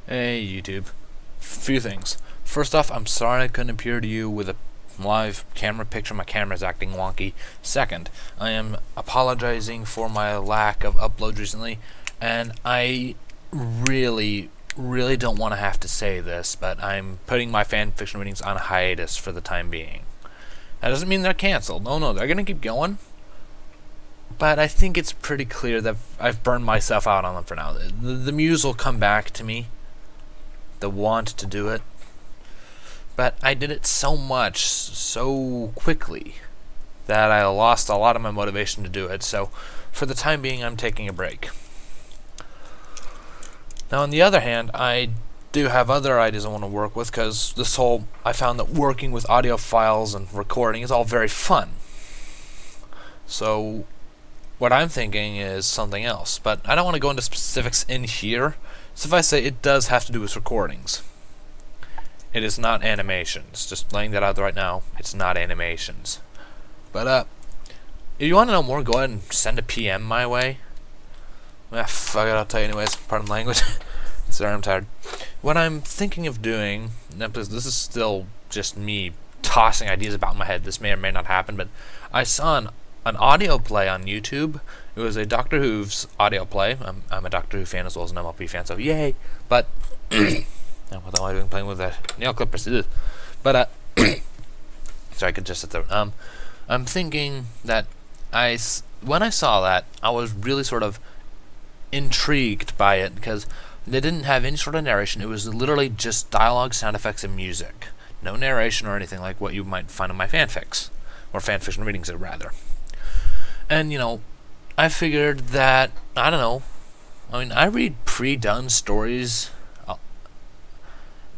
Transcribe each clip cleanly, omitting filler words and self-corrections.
Hey YouTube. Few things. First off, I'm sorry I couldn't appear to you with a live camera picture. My camera's acting wonky. Second, I am apologizing for my lack of uploads recently, and I really don't want to have to say this, but I'm putting my fan fiction readings on hiatus for the time being. That doesn't mean they're canceled. No, they're gonna keep going. But I think it's pretty clear that I've burned myself out on them for now. The muse will come back to me, the want to do it, but I did it so much so quickly that I lost a lot of my motivation to do it. So for the time being, I'm taking a break. Now on the other hand, I do have other ideas I want to work with, because I found that working with audio files and recording is all very fun. So what I'm thinking is something else, but I don't want to go into specifics in here. So if I say it does have to do with recordings, it is not animations. Just laying that out there right now, it's not animations. But if you want to know more, go ahead and send a PM my way. Fuck it, I'll tell you anyways. Pardon the language. Sorry, I'm tired. What I'm thinking of doing, this is still just me tossing ideas about in my head. This may or may not happen, but I saw an audio play on YouTube. It was a Doctor Who's audio play. I'm a Doctor Who fan as well as an MLP fan, so yay! But what am I doing playing with that nail clippers? But sorry, I could just sit there. I'm thinking that when I saw that, I was really sort of intrigued by it, because they didn't have any sort of narration. It was literally just dialogue, sound effects, and music. No narration or anything like what you might find in my fanfics, or fanfiction readings, rather. And I figured that, I don't know, I read pre-done stories,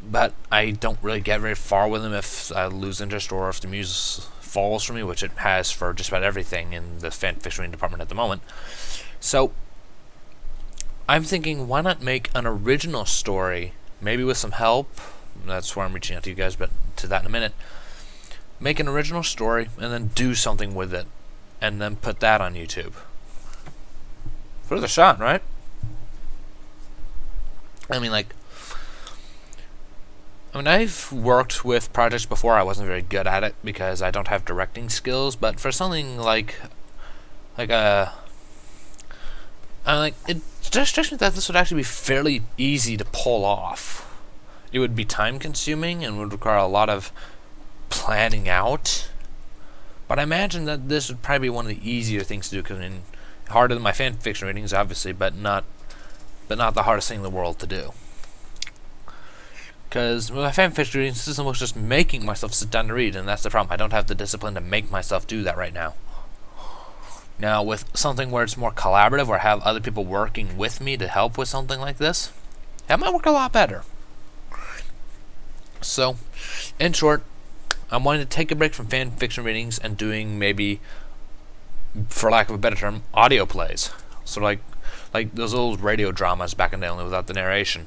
but I don't really get very far with them if I lose interest or if the muse falls for me, which it has for just about everything in the fanfiction reading department at the moment. So I'm thinking, why not make an original story, maybe with some help? That's where I'm reaching out to you guys, but to that in a minute. Make an original story and then do something with it, and then put that on YouTube. Worth a shot, right? I've worked with projects before. I wasn't very good at it because I don't have directing skills, but for something it just strikes me that this would actually be fairly easy to pull off. It would be time consuming and would require a lot of planning out, but I imagine that this would probably be one of the easier things to do, because harder than my fan fiction readings, obviously, but not the hardest thing in the world to do. Because with my fan fiction readings, this is almost just making myself sit down to read, and that's the problem. I don't have the discipline to make myself do that right now. Now, with something where it's more collaborative, or have other people working with me to help with something like this, that might work a lot better. So, in short, I'm wanting to take a break from fan fiction readings and doing, maybe, for lack of a better term, audio plays. So like those old radio dramas back in the day, only without the narration.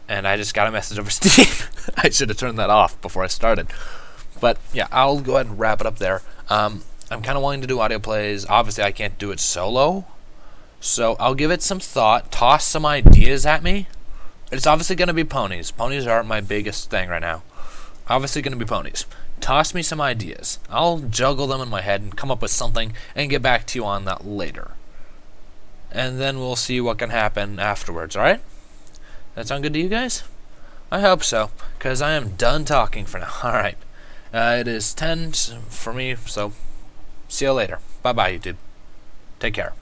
And I just got a message over Steam. I should have turned that off before I started. But yeah, I'll go ahead and wrap it up there. I'm kind of wanting to do audio plays. Obviously, I can't do it solo, so I'll give it some thought, toss some ideas at me. It's obviously going to be ponies. Ponies are my biggest thing right now. Obviously going to be ponies. Toss me some ideas. I'll juggle them in my head and come up with something and get back to you on that later. And then we'll see what can happen afterwards, alright? That sound good to you guys? I hope so, because I am done talking for now. Alright. It is 10 for me, so see you later. Bye-bye, YouTube. Take care.